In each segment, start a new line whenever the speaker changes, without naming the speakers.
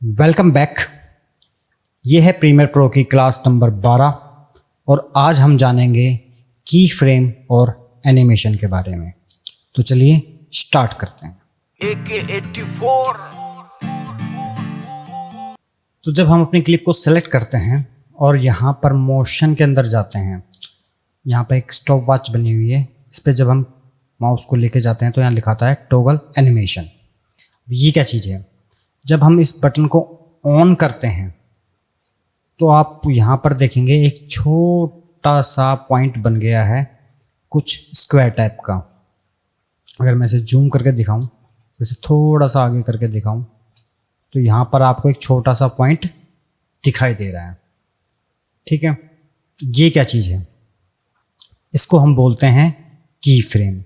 Welcome back. ये है premiere pro की क्लास नंबर 12 और आज हम जानेंगे की फ्रेम और एनिमेशन के बारे में। तो चलिए स्टार्ट करते हैं।
AK-84
तो जब हम अपनी क्लिप को सेलेक्ट करते हैं और यहाँ पर मोशन के अंदर जाते हैं, यहाँ पर एक स्टॉप वॉच बनी हुई है, इस पर जब हम माउस को लेके जाते हैं तो यहाँ लिखा आता है टॉगल एनिमेशन। ये क्या चीज़ है? जब हम इस बटन को ऑन करते हैं तो आप यहाँ पर देखेंगे एक छोटा सा पॉइंट बन गया है, कुछ स्क्वायर टाइप का। अगर मैं इसे जूम करके दिखाऊं, जैसे थोड़ा सा आगे करके दिखाऊं, तो यहाँ पर आपको एक छोटा सा पॉइंट दिखाई दे रहा है। ठीक है, ये क्या चीज़ है? इसको हम बोलते हैं की फ्रेम।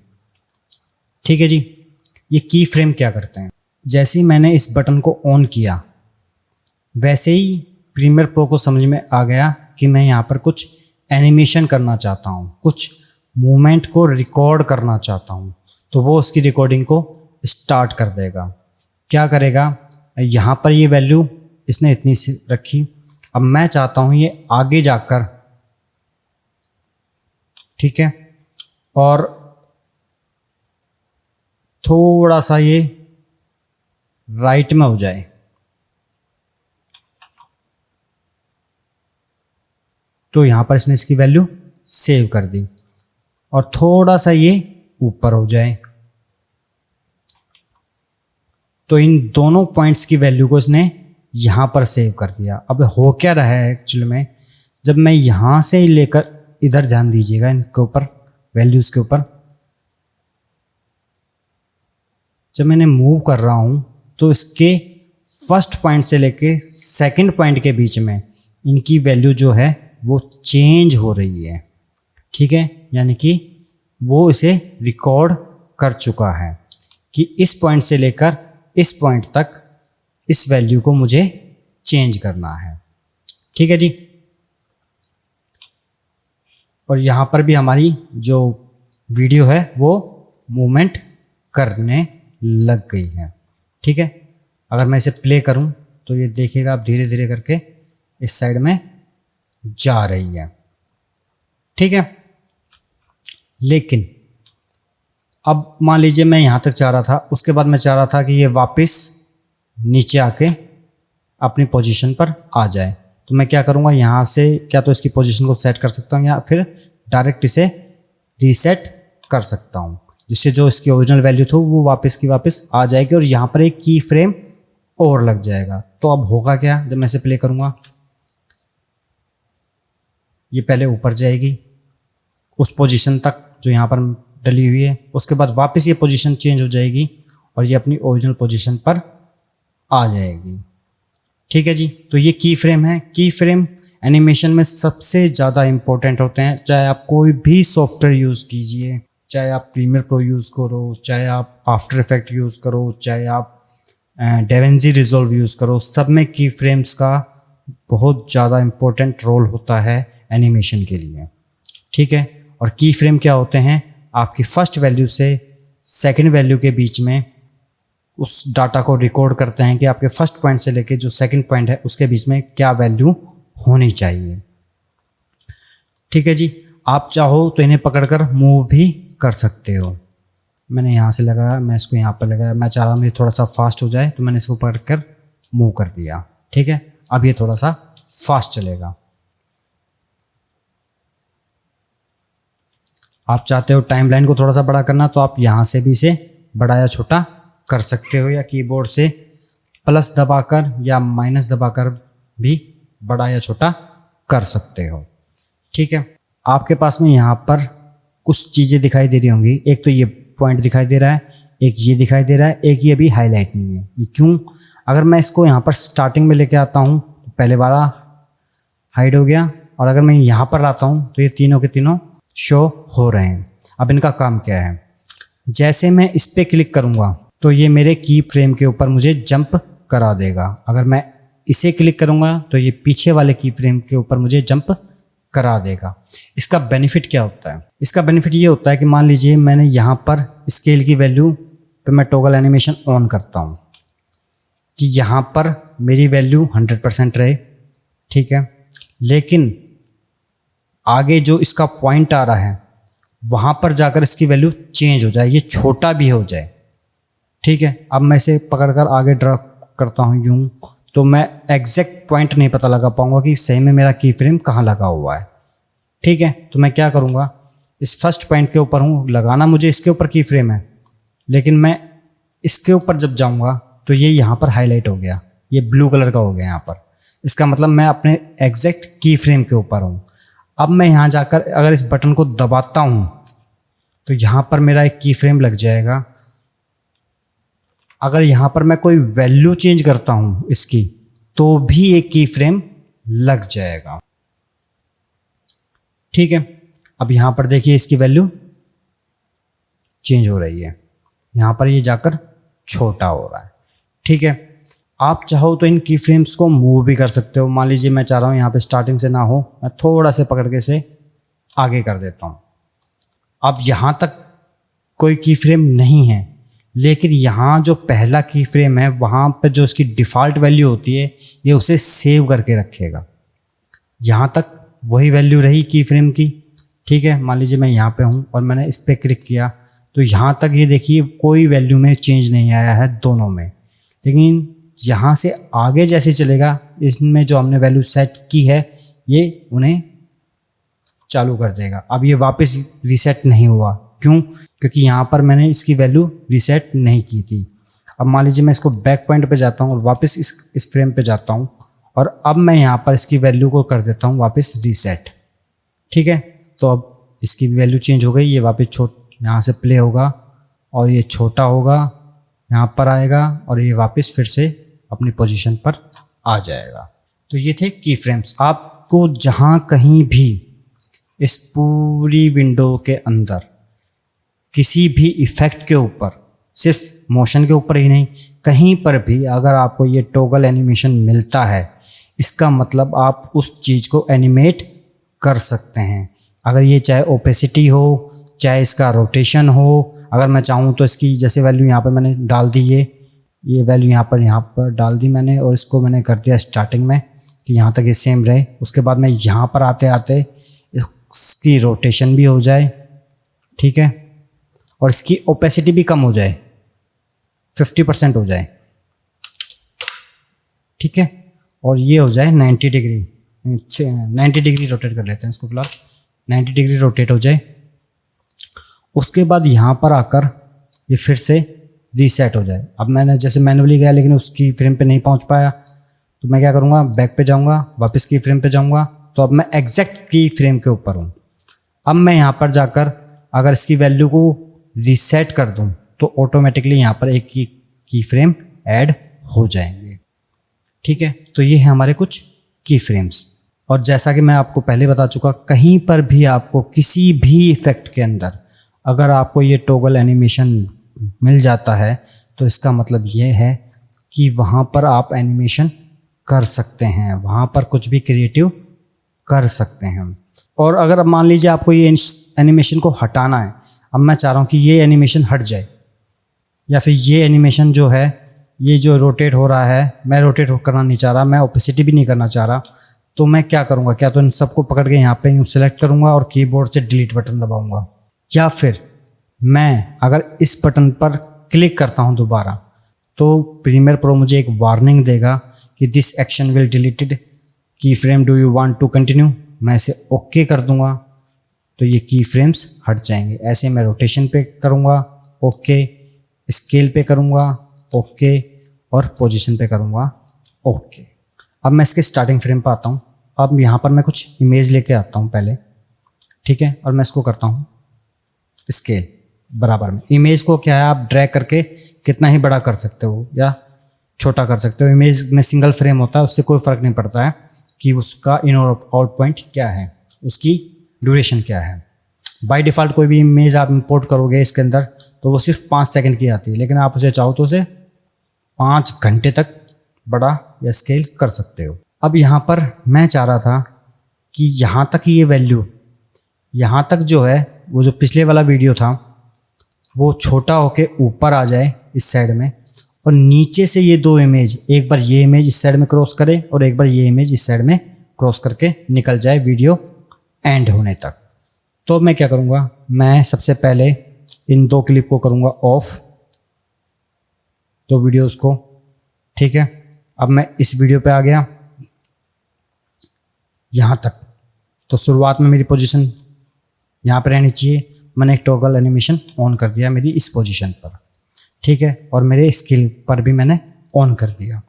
ठीक है जी। ये की फ्रेम क्या करते हैं? जैसे ही मैंने इस बटन को ऑन किया वैसे ही प्रीमियर प्रो को समझ में आ गया कि मैं यहाँ पर कुछ एनिमेशन करना चाहता हूँ, कुछ मूवमेंट को रिकॉर्ड करना चाहता हूँ, तो वो उसकी रिकॉर्डिंग को स्टार्ट कर देगा। क्या करेगा? यहाँ पर ये वैल्यू इसने इतनी सी रखी, अब मैं चाहता हूँ ये आगे जाकर, ठीक है, और थोड़ा सा ये राइट में हो जाए, तो यहां पर इसने इसकी वैल्यू सेव कर दी, और थोड़ा सा ये ऊपर हो जाए, तो इन दोनों पॉइंट्स की वैल्यू को इसने यहां पर सेव कर दिया। अब हो क्या रहा है एक्चुअल में, जब मैं यहां से लेकर इधर, ध्यान दीजिएगा इनके ऊपर, वैल्यूज के ऊपर, जब मैंने मूव कर रहा हूं तो इसके फर्स्ट पॉइंट से लेके सेकंड पॉइंट के बीच में इनकी वैल्यू जो है वो चेंज हो रही है। ठीक है, यानी कि वो इसे रिकॉर्ड कर चुका है कि इस पॉइंट से लेकर इस पॉइंट तक इस वैल्यू को मुझे चेंज करना है। ठीक है जी। और यहाँ पर भी हमारी जो वीडियो है वो मूवमेंट करने लग गई है। ठीक है, अगर मैं इसे प्ले करूं तो ये देखिएगा, आप धीरे धीरे करके इस साइड में जा रही है। ठीक है, लेकिन अब मान लीजिए मैं यहां तक चाह रहा था, उसके बाद मैं चाह रहा था कि ये वापस नीचे आके अपनी पोजीशन पर आ जाए, तो मैं क्या करूंगा, यहां से क्या तो इसकी पोजीशन को सेट कर सकता हूं या फिर डायरेक्ट इसे रीसेट कर सकता हूं, जिससे जो इसकी ओरिजिनल वैल्यू थी वो वापस की वापस आ जाएगी और यहाँ पर एक की फ्रेम और लग जाएगा। तो अब होगा क्या, जब मैं इसे प्ले करूँगा, ये पहले ऊपर जाएगी उस पोजीशन तक जो यहाँ पर डली हुई है, उसके बाद वापस ये पोजीशन चेंज हो जाएगी और ये अपनी ओरिजिनल पोजीशन पर आ जाएगी। ठीक है जी। तो ये की फ्रेम है। की फ्रेम एनिमेशन में सबसे ज़्यादा इम्पोर्टेंट होते हैं, चाहे आप कोई भी सॉफ्टवेयर यूज़ कीजिए, चाहे आप प्रीमियर प्रो यूज़ करो, चाहे आप आफ्टर इफेक्ट यूज़ करो, चाहे आप डेविंसी रिजॉल्व यूज़ करो, सब में की फ्रेम्स का बहुत ज़्यादा इम्पोर्टेंट रोल होता है एनिमेशन के लिए। ठीक है, और की फ्रेम क्या होते हैं? आपकी फर्स्ट वैल्यू से सेकंड वैल्यू के बीच में उस डाटा को रिकॉर्ड करते हैं कि आपके फर्स्ट पॉइंट से लेके जो सेकंड पॉइंट है उसके बीच में क्या वैल्यू होनी चाहिए। ठीक है जी। आप चाहो तो इन्हें पकड़कर मूव भी कर सकते हो। मैंने यहाँ से लगाया, मैं इसको यहाँ पर लगाया, मैं चाह रहा हूँ मुझे थोड़ा सा फास्ट हो जाए तो मैंने इसको पकड़कर मूव कर दिया। ठीक है, अब ये थोड़ा सा फास्ट चलेगा। आप चाहते हो टाइमलाइन को थोड़ा सा बड़ा करना तो आप यहाँ से भी इसे बड़ा या छोटा कर सकते हो, या कीबोर्ड से प्लस दबाकर या माइनस दबाकर भी बड़ा या छोटा कर सकते हो। ठीक है, आपके पास में यहाँ पर कुछ चीज़ें दिखाई दे रही होंगी। एक तो ये पॉइंट दिखाई दे रहा है, एक ये दिखाई दे रहा है, एक ये भी हाईलाइट नहीं है। ये क्यों? अगर मैं इसको यहाँ पर स्टार्टिंग में लेके आता हूँ तो पहले वाला हाइड हो गया, और अगर मैं यहाँ पर लाता हूँ तो ये तीनों के तीनों शो हो रहे हैं। अब इनका काम क्या है? जैसे मैं इस पर क्लिक करूँगा तो ये मेरे की फ्रेम के ऊपर मुझे जंप करा देगा। अगर मैं इसे क्लिक करूँगा तो ये पीछे वाले की फ्रेम के ऊपर मुझे जंप करा देगा। इसका बेनिफिट क्या होता है? इसका बेनिफिट ये होता है कि मान लीजिए मैंने यहाँ पर स्केल की वैल्यू पे मैं टॉगल एनिमेशन ऑन करता हूँ कि यहाँ पर मेरी वैल्यू 100% रहे, ठीक है, लेकिन आगे जो इसका पॉइंट आ रहा है वहाँ पर जाकर इसकी वैल्यू चेंज हो जाए, ये छोटा भी हो जाए, ठीक है। अब मैं इसे पकड़कर आगे ड्रा करता हूँ यूँ, तो मैं एग्जैक्ट पॉइंट नहीं पता लगा पाऊँगा कि सही में मेरा की फ्रेम कहाँ लगा हुआ है, ठीक है। तो मैं क्या करूँगा, इस फर्स्ट पॉइंट के ऊपर हूँ, लगाना मुझे इसके ऊपर की फ्रेम है, लेकिन मैं इसके ऊपर जब जाऊँगा तो ये यहाँ पर हाईलाइट हो गया, ये ब्लू कलर का हो गया यहाँ पर, इसका मतलब मैं अपने एग्जैक्ट की फ्रेम के ऊपर हूँ। अब मैं यहाँ जाकर अगर इस बटन को दबाता हूँ तो यहाँ पर मेरा एक की फ्रेम लग जाएगा। अगर यहाँ पर मैं कोई वैल्यू चेंज करता हूँ इसकी तो भी एक की फ्रेम लग जाएगा, ठीक है। अब यहाँ पर देखिए इसकी वैल्यू चेंज हो रही है, यहाँ पर ये जाकर छोटा हो रहा है, ठीक है। आप चाहो तो इन की फ्रेम्स को मूव भी कर सकते हो। मान लीजिए मैं चाह रहा हूँ यहाँ पे स्टार्टिंग से ना हो, मैं थोड़ा से पकड़ के से आगे कर देता हूँ। अब यहाँ तक कोई की फ्रेम नहीं है, लेकिन यहाँ जो पहला की फ्रेम है वहाँ पे जो उसकी डिफ़ॉल्ट वैल्यू होती है ये उसे सेव करके रखेगा। यहाँ तक वही वैल्यू रही की फ्रेम की, ठीक है। मान लीजिए मैं यहाँ पे हूँ और मैंने इस पर क्लिक किया तो यहाँ तक ये देखिए कोई वैल्यू में चेंज नहीं आया है दोनों में, लेकिन यहाँ से आगे जैसे चलेगा इसमें जो हमने वैल्यू सेट की है ये उन्हें चालू कर देगा। अब ये वापस रीसेट नहीं हुआ, क्यों? क्योंकि यहाँ पर मैंने इसकी वैल्यू रीसेट नहीं की थी। अब मान लीजिए मैं इसको बैक पॉइंट पे जाता हूँ और वापस इस फ्रेम पे जाता हूँ और अब मैं यहाँ पर इसकी वैल्यू को कर देता हूँ वापस रीसेट, ठीक है। तो अब इसकी वैल्यू चेंज हो गई, ये वापस यहाँ से प्ले होगा और ये छोटा होगा, यहाँ पर आएगा और ये वापस फिर से अपनी पोजीशन पर आ जाएगा। तो ये थे की फ्रेम्स। आपको जहाँ कहीं भी इस पूरी विंडो के अंदर किसी भी इफ़ेक्ट के ऊपर, सिर्फ मोशन के ऊपर ही नहीं, कहीं पर भी अगर आपको ये टॉगल एनिमेशन मिलता है इसका मतलब आप उस चीज़ को एनिमेट कर सकते हैं। अगर ये चाहे ओपेसिटी हो, चाहे इसका रोटेशन हो, अगर मैं चाहूँ तो इसकी जैसे वैल्यू यहाँ पर मैंने डाल दी, ये वैल्यू यहाँ पर डाल दी मैंने और इसको मैंने कर दिया स्टार्टिंग में कि यहाँ तक ये सेम रहे। उसके बाद मैं यहाँ पर आते आते इसकी रोटेशन भी हो जाए, ठीक है, और इसकी ओपेसिटी भी कम हो जाए, 50% हो जाए, ठीक है, और ये हो जाए 90 डिग्री रोटेट कर लेते हैं इसको, फिलहाल 90 डिग्री रोटेट हो जाए। उसके बाद यहाँ पर आकर ये फिर से रीसेट हो जाए। अब मैंने जैसे मैनुअली गया लेकिन उसकी फ्रेम पे नहीं पहुँच पाया तो मैं क्या करूँगा, बैक पे जाऊँगा, वापस की फ्रेम पे जाऊँगा, तो अब मैं एग्जैक्ट की फ्रेम के ऊपर हूँ। अब मैं यहाँ पर जाकर अगर इसकी वैल्यू को रीसेट कर दूँ तो ऑटोमेटिकली यहाँ पर एक की फ्रेम ऐड हो जाएंगे, ठीक है। तो ये है हमारे कुछ की फ्रेम्स। और जैसा कि मैं आपको पहले बता चुका, कहीं पर भी आपको किसी भी इफ़ेक्ट के अंदर अगर आपको ये टॉगल एनिमेशन मिल जाता है तो इसका मतलब ये है कि वहाँ पर आप एनिमेशन कर सकते हैं, वहाँ पर कुछ भी क्रिएटिव कर सकते हैं। और अगर अब मान लीजिए आपको ये एनिमेशन को हटाना है, अब मैं चाह रहा हूँ कि ये एनिमेशन हट जाए, या फिर ये एनिमेशन जो है ये जो रोटेट हो रहा है मैं रोटेट करना नहीं चाह रहा, मैं ओपेसिटी भी नहीं करना चाह रहा, तो मैं क्या करूँगा, क्या तो इन सबको पकड़ के यहाँ पे यूँ सेलेक्ट करूँगा और कीबोर्ड से डिलीट बटन दबाऊँगा, या फिर मैं अगर इस बटन पर क्लिक करता हूँ दोबारा तो प्रीमियर प्रो मुझे एक वार्निंग देगा कि this action will deleted key frame, do you want to continue. मैं इसे ओके कर दूंगा तो ये की फ्रेम्स हट जाएंगे। ऐसे मैं रोटेशन पे करूँगा ओके, स्केल पे करूँगा ओके, और पोजीशन पे करूँगा ओके। अब मैं इसके स्टार्टिंग फ्रेम पर आता हूँ। अब यहाँ पर मैं कुछ इमेज लेके आता हूँ पहले, ठीक है, और मैं इसको करता हूँ स्केल बराबर में। इमेज को क्या है, आप ड्रैग करके कितना ही बड़ा कर सकते हो या छोटा कर सकते हो। इमेज में सिंगल फ्रेम होता है, उससे कोई फ़र्क नहीं पड़ता है कि उसका इन और आउट पॉइंट क्या है, उसकी ड्यूरेशन क्या है। बाय डिफ़ॉल्ट कोई भी इमेज आप इंपोर्ट करोगे इसके अंदर तो वो सिर्फ 5 सेकंड की आती है, लेकिन आप उसे चाहो तो उसे 5 घंटे तक बड़ा या स्केल कर सकते हो। अब यहाँ पर मैं चाह रहा था कि यहाँ तक ये वैल्यू, यहाँ तक जो है वो जो पिछले वाला वीडियो था वो छोटा होके ऊपर आ जाए इस साइड में, और नीचे से ये दो इमेज, एक बार ये इमेज इस साइड में क्रॉस करे और एक बार ये इमेज इस साइड में क्रॉस करके निकल जाए वीडियो एंड होने तक। तो मैं क्या करूँगा, मैं सबसे पहले इन दो क्लिप को करूँगा ऑफ, दो वीडियोस को, ठीक है। अब मैं इस वीडियो पे आ गया यहाँ तक, तो शुरुआत में मेरी पोजीशन यहाँ पर रहनी चाहिए। मैंने एक टॉगल एनिमेशन ऑन कर दिया मेरी इस पोजीशन पर, ठीक है, और मेरे स्केल पर भी मैंने ऑन कर दिया।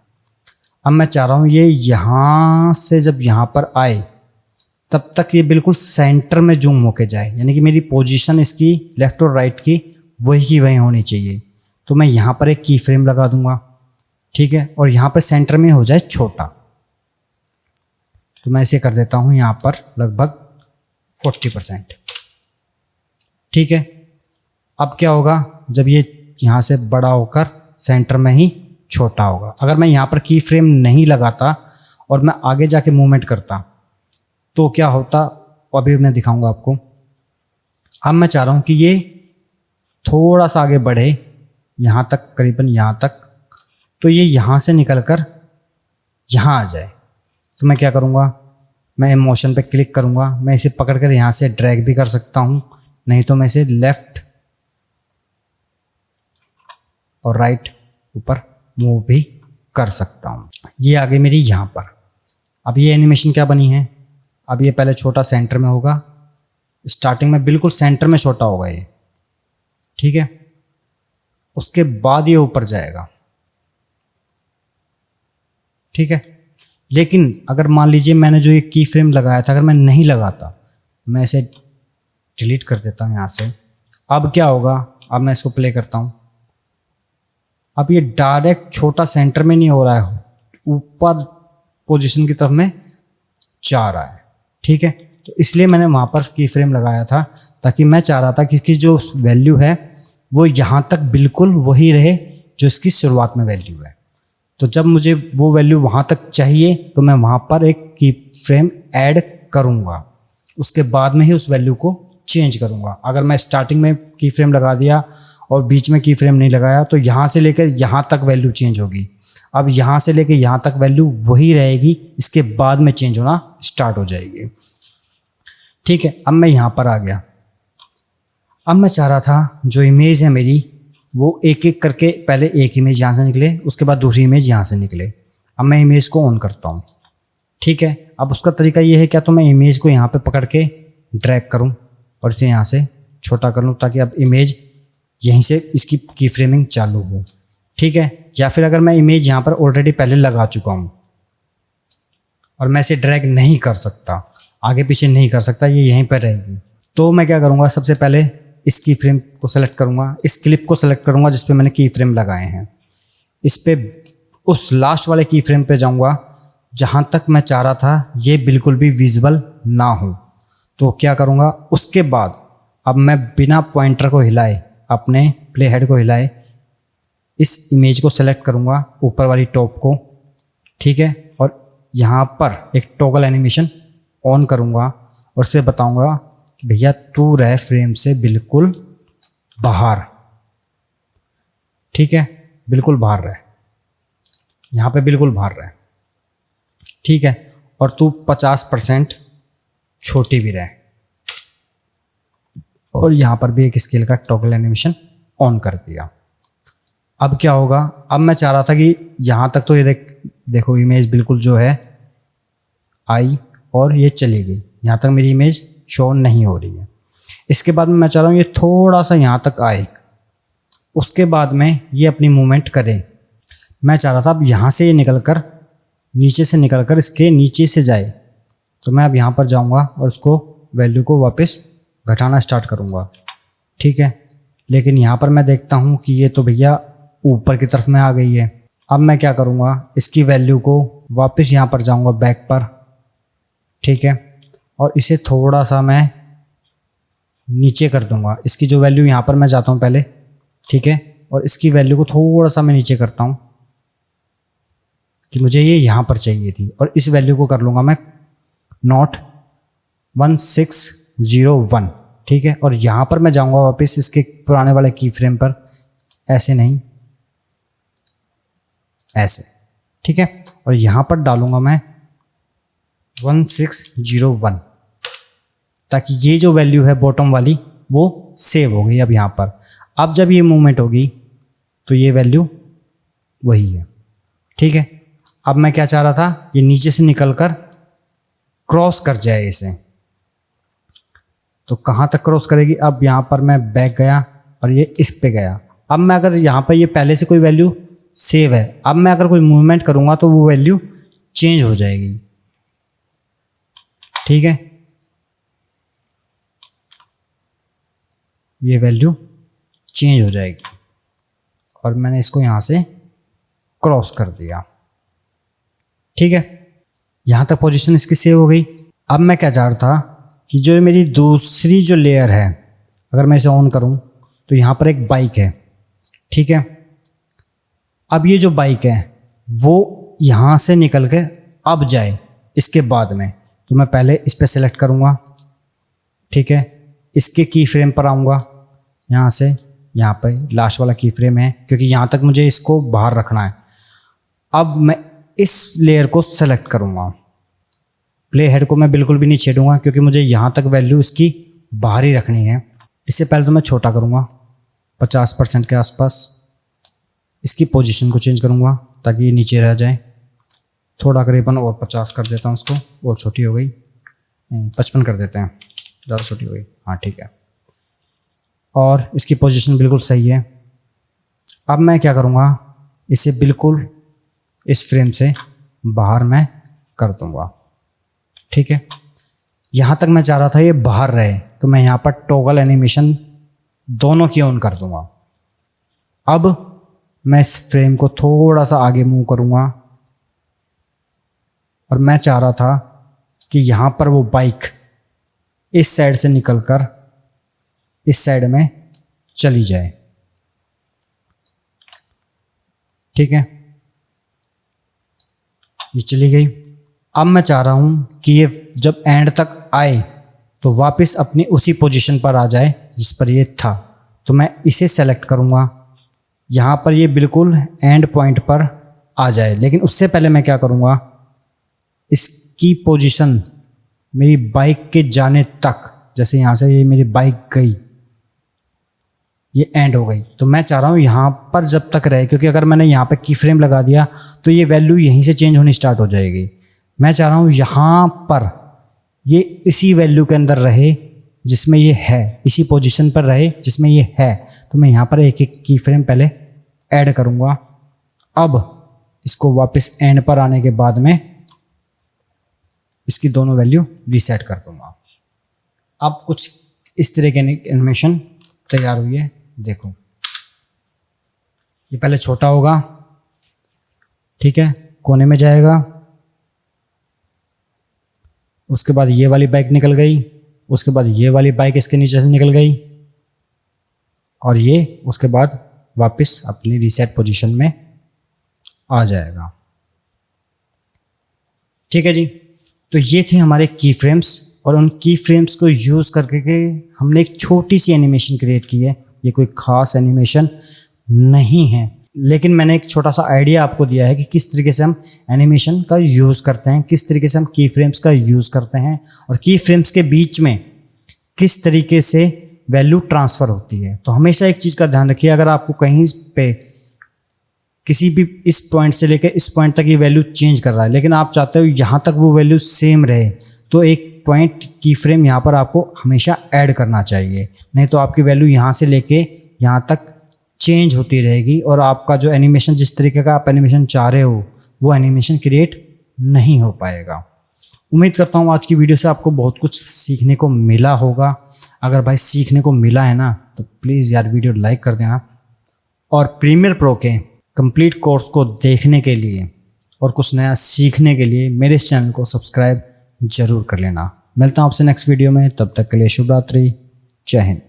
अब मैं चाह रहा हूँ ये यहाँ से जब यहाँ पर आए तब तक ये बिल्कुल सेंटर में जूम होके जाए, यानी कि मेरी पोजीशन इसकी लेफ़्ट और राइट की वही की वही होनी चाहिए। तो मैं यहाँ पर एक की फ्रेम लगा दूंगा, ठीक है, और यहाँ पर सेंटर में हो जाए छोटा। तो मैं इसे कर देता हूँ यहाँ पर लगभग 40%, ठीक है। अब क्या होगा, जब ये यहाँ से बड़ा होकर सेंटर में ही छोटा होगा, अगर मैं यहाँ पर की फ्रेम नहीं लगाता और मैं आगे जाके मूवमेंट करता तो क्या होता, अभी मैं दिखाऊंगा आपको। अब मैं चाह रहा हूँ कि ये थोड़ा सा आगे बढ़े यहाँ तक, करीबन यहाँ तक, तो ये यहाँ से निकलकर यहाँ आ जाए। तो मैं क्या करूँगा, मैं मोशन पे क्लिक करूँगा, मैं इसे पकड़कर यहाँ से ड्रैग भी कर सकता हूँ, नहीं तो मैं इसे लेफ़्ट और राइट ऊपर मूव भी कर सकता हूँ। ये आगे मेरी यहाँ पर। अब ये एनिमेशन क्या बनी है, अब ये पहले छोटा सेंटर में होगा, स्टार्टिंग में बिल्कुल सेंटर में छोटा होगा ये, ठीक है। उसके बाद ये ऊपर जाएगा, ठीक है। लेकिन अगर मान लीजिए मैंने जो ये की फ्रेम लगाया था, अगर मैं नहीं लगाता, मैं इसे डिलीट कर देता हूँ यहाँ से। अब क्या होगा, अब मैं इसको प्ले करता हूँ। अब ये डायरेक्ट छोटा सेंटर में नहीं हो रहा है, ऊपर पोजीशन की तरफ में जा रहा है, ठीक है। तो इसलिए मैंने वहाँ पर की फ्रेम लगाया था, ताकि मैं चाह रहा था कि इसकी जो वैल्यू है वो यहाँ तक बिल्कुल वही रहे जो इसकी शुरुआत में वैल्यू है। तो जब मुझे वो वैल्यू वहाँ तक चाहिए तो मैं वहाँ पर एक की फ्रेम ऐड करूँगा, उसके बाद में ही उस वैल्यू को चेंज करूँगा। अगर मैं स्टार्टिंग में की फ्रेम लगा दिया और बीच में की फ्रेम नहीं लगाया तो यहाँ से लेकर यहाँ तक वैल्यू चेंज होगी। अब यहाँ से लेकर यहाँ तक वैल्यू वही रहेगी, इसके बाद में चेंज होना स्टार्ट हो जाएगी, ठीक है। अब मैं यहाँ पर आ गया। अब मैं चाह रहा था जो इमेज है मेरी वो एक एक करके, पहले एक इमेज यहाँ से निकले, उसके बाद दूसरी इमेज यहाँ से निकले। अब मैं इमेज को ऑन करता हूँ, ठीक है। अब उसका तरीका ये है क्या, तो मैं इमेज को यहाँ पे पकड़ के ड्रैग करूँ और इसे यहाँ से छोटा कर लूँ, ताकि अब इमेज यहीं से इसकी की फ्रेमिंग चालू हो, ठीक है। या फिर अगर मैं इमेज यहाँ पर ऑलरेडी पहले लगा चुका हूँ और मैं इसे ड्रैग नहीं कर सकता, आगे पीछे नहीं कर सकता, ये यहीं पर रहेगी, तो मैं क्या करूँगा, सबसे पहले इस की फ्रेम को सेलेक्ट करूँगा, इस क्लिप को सेलेक्ट करूँगा जिस पे मैंने की फ्रेम लगाए हैं, इस पे उस लास्ट वाले की फ्रेम पे जाऊँगा जहाँ तक मैं चाह रहा था ये बिल्कुल भी विजिबल ना हो। तो क्या करूँगा, उसके बाद अब मैं बिना पॉइंटर को हिलाए, अपने प्ले हेड को हिलाए, इस इमेज को सेलेक्ट करूँगा, ऊपर वाली टॉप को, ठीक है, और यहाँ पर एक टॉगल एनिमेशन ऑन करूँगा और उसे बताऊँगा कि भैया तू रह फ्रेम से बिल्कुल बाहर, ठीक है, बिल्कुल बाहर रह, यहाँ पे बिल्कुल बाहर रह, ठीक है, और तू 50% छोटी भी रहे। और यहाँ पर भी एक स्केल का टॉगल एनिमेशन ऑन कर दिया। अब क्या होगा, अब मैं चाह रहा था कि यहाँ तक तो ये देखो इमेज बिल्कुल जो है आई और ये चली गई, यहाँ तक मेरी इमेज शो नहीं हो रही है। इसके बाद में मैं चाह रहा हूँ ये थोड़ा सा यहाँ तक आए, उसके बाद में ये अपनी मूवमेंट करे। मैं चाह रहा था अब यहाँ से ये निकलकर नीचे से निकलकर इसके नीचे से जाए, तो मैं अब यहाँ पर जाऊँगा और उसको वैल्यू को वापस घटाना स्टार्ट करूँगा, ठीक है। लेकिन यहाँ पर मैं देखता हूँ कि ये तो भैया ऊपर की तरफ में आ गई है। अब मैं क्या करूँगा, इसकी वैल्यू को वापस यहाँ पर जाऊँगा बैक पर, ठीक है, और इसे थोड़ा सा मैं नीचे कर दूँगा। इसकी जो वैल्यू यहाँ पर मैं जाता हूँ पहले, ठीक है, और इसकी वैल्यू को थोड़ा सा मैं नीचे करता हूँ कि मुझे ये यहाँ पर चाहिए थी, और इस वैल्यू को कर लूँगा मैं नॉट 1601, ठीक है, और यहाँ पर मैं जाऊँगा वापस इसके पुराने वाले की फ्रेम पर, ऐसे नहीं, ऐसे, ठीक है। और यहाँ पर डालूंगा मैं 1601, ताकि ये जो वैल्यू है बॉटम वाली वो सेव हो गई अब यहाँ पर। अब जब ये मूवमेंट होगी तो ये वैल्यू वही है, ठीक है। अब मैं क्या चाह रहा था, ये नीचे से निकलकर क्रॉस कर जाए इसे, तो कहाँ तक क्रॉस करेगी। अब यहाँ पर मैं बैक गया और ये इस पे गया। अब मैं अगर यहाँ पर ये पहले से कोई वैल्यू सेव है, अब मैं अगर कोई मूवमेंट करूँगा तो वो वैल्यू चेंज हो जाएगी, ठीक है। ये वैल्यू चेंज हो जाएगी और मैंने इसको यहाँ से क्रॉस कर दिया, ठीक है। यहाँ तक पोजीशन इसकी सेव हो गई। अब मैं क्या चाह रहा था कि जो मेरी दूसरी जो लेयर है, अगर मैं इसे ऑन करूँ तो यहाँ पर एक बाइक है, ठीक है। अब ये जो बाइक है वो यहाँ से निकल के अब जाए इसके बाद में, तो मैं पहले इस पर सेलेक्ट करूँगा, ठीक है। इसके की फ्रेम पर आऊँगा, यहाँ से यहाँ पर लास्ट वाला की फ्रेम है, क्योंकि यहाँ तक मुझे इसको बाहर रखना है। अब मैं इस लेयर को सेलेक्ट करूँगा, प्ले हेड को मैं बिल्कुल भी नहीं छेड़ूंगा क्योंकि मुझे यहाँ तक वैल्यू इसकी बाहर ही रखनी है। इससे पहले तो मैं छोटा करूँगा 50% के आसपास। इसकी पोजीशन को चेंज करूँगा ताकि ये नीचे रह जाए। थोड़ा करीबन और 50 कर देता हूँ उसको, और छोटी हो गई, 55 कर देते हैं, ज़्यादा छोटी हो गई, हाँ ठीक है। और इसकी पोजीशन बिल्कुल सही है। अब मैं क्या करूँगा, इसे बिल्कुल इस फ्रेम से बाहर मैं कर दूँगा, ठीक है। यहाँ तक मैं चाह रहा था ये बाहर रहे, तो मैं यहाँ पर टॉगल एनिमेशन दोनों की ऑन कर दूँगा। अब मैं इस फ्रेम को थोड़ा सा आगे मूव करूँगा और मैं चाह रहा था कि यहाँ पर वो बाइक इस साइड से निकलकर इस साइड में चली जाए, ठीक है। ये चली गई। अब मैं चाह रहा हूँ कि ये जब एंड तक आए तो वापस अपनी उसी पोजीशन पर आ जाए जिस पर ये था। तो मैं इसे सेलेक्ट करूँगा, यहाँ पर ये बिल्कुल एंड पॉइंट पर आ जाए। लेकिन उससे पहले मैं क्या करूँगा, इसकी पोजीशन मेरी बाइक के जाने तक, जैसे यहाँ से ये मेरी बाइक गई, ये एंड हो गई, तो मैं चाह रहा हूँ यहाँ पर जब तक रहे, क्योंकि अगर मैंने यहाँ पर की फ्रेम लगा दिया तो ये वैल्यू यहीं से चेंज होनी स्टार्ट हो जाएगी। मैं चाह रहा हूँ यहाँ पर ये इसी वैल्यू के अंदर रहे जिसमें ये है, इसी पोजीशन पर रहे जिसमें ये है। तो मैं यहाँ पर एक एक की फ्रेम पहले ऐड करूँगा। अब इसको वापस एंड पर आने के बाद में इसकी दोनों वैल्यू रीसेट कर दूँगा। अब कुछ इस तरह की एनिमेशन तैयार हुई है, देखो। ये पहले छोटा होगा, ठीक है, कोने में जाएगा, उसके बाद ये वाली बाइक निकल गई, उसके बाद ये वाली बाइक इसके नीचे से निकल गई, और ये उसके बाद वापस अपनी रीसेट पोजीशन में आ जाएगा, ठीक है जी। तो ये थे हमारे की फ्रेम्स, और उन की फ्रेम्स को यूज़ करके हमने एक छोटी सी एनिमेशन क्रिएट की है। ये कोई ख़ास एनिमेशन नहीं है, लेकिन मैंने एक छोटा सा आइडिया आपको दिया है कि किस तरीके से हम एनिमेशन का यूज़ करते हैं, किस तरीके से हम की फ्रेम्स का यूज़ करते हैं, और की फ्रेम्स के बीच में किस तरीके से वैल्यू ट्रांसफ़र होती है। तो हमेशा एक चीज़ का ध्यान रखिए, अगर आपको कहीं पे किसी भी इस पॉइंट से लेकर इस पॉइंट तक ये वैल्यू चेंज कर रहा है, लेकिन आप चाहते हो यहाँ तक वो वैल्यू सेम रहे, तो एक पॉइंट की फ्रेम यहाँ पर आपको हमेशा ऐड करना चाहिए। नहीं तो आपकी वैल्यू यहाँ से लेके यहाँ तक चेंज होती रहेगी, और आपका जो एनिमेशन, जिस तरीके का आप एनिमेशन चाह रहे हो, वो एनिमेशन क्रिएट नहीं हो पाएगा। उम्मीद करता हूँ आज की वीडियो से आपको बहुत कुछ सीखने को मिला होगा। अगर भाई सीखने को मिला है ना, तो प्लीज़ यार वीडियो लाइक कर देना, और प्रीमियर प्रो के कंप्लीट कोर्स को देखने के लिए और कुछ नया सीखने के लिए मेरे इस चैनल को सब्सक्राइब जरूर कर लेना। मिलता हूँ आपसे नेक्स्ट वीडियो में, तब तक के लिए शुभ रात्रि, जय हिंद।